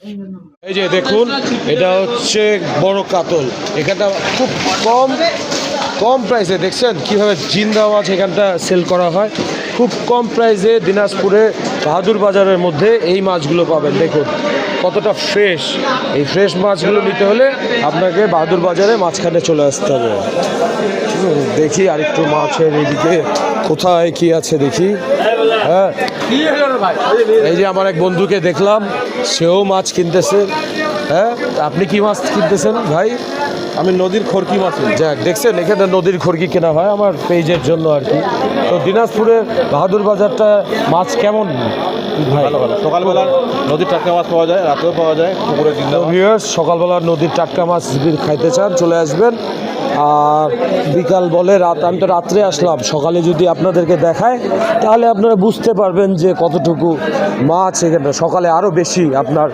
এই যে দেখুন, এটা হচ্ছে বড় কাতল। এখানটা খুব কম প্রাইসে, দেখছেন কিভাবে জিন্দা মাছ এখানটা সেল করা হয়। খুব কম প্রাইসে দিনাজপুরে বাহাদুর বাজারের মধ্যে এই মাছগুলো পাবেন। দেখুন কতটা ফ্রেশ। এই ফ্রেশ মাছগুলো নিতে হলে আপনাকে বাহাদুর বাজারে মাঝখানে চলে আসতে হবে। দেখি আরেকটু মাছের এইদিকে কোথায় কি আছে দেখি। হ্যাঁ, এই যে আমার এক বন্ধুকে দেখলাম, সেও মাছ কিনতেছে। হ্যাঁ, আপনি কি মাছ কিনতেছেন ভাই? আমি নদীর খরকি মাছ। যাক, দেখছেন এখানে নদীর খড়কি কেনা হয় আমার পেজের জন্য আর কি। তো দিনাজপুরের বাহাদুর বাজারটা মাছ কেমন ভাই? ভালো ভালো, সকালবেলা নদীর টাটকা মাছ পাওয়া যায়, রাতেও পাওয়া যায়, পুকুরে জিন্দা মাছ। ভিউয়ার্স, সকালবেলা নদীর টাটকা মাছ যদি খাইতে চান চলে আসবেন। আর বিকাল বলে রাত, আমি তো রাত্রে আসলাম, সকালে যদি আপনাদেরকে দেখায় তাহলে আপনারা বুঝতে পারবেন যে কতটুকু মাছ এখানে। সকালে আরও বেশি আপনার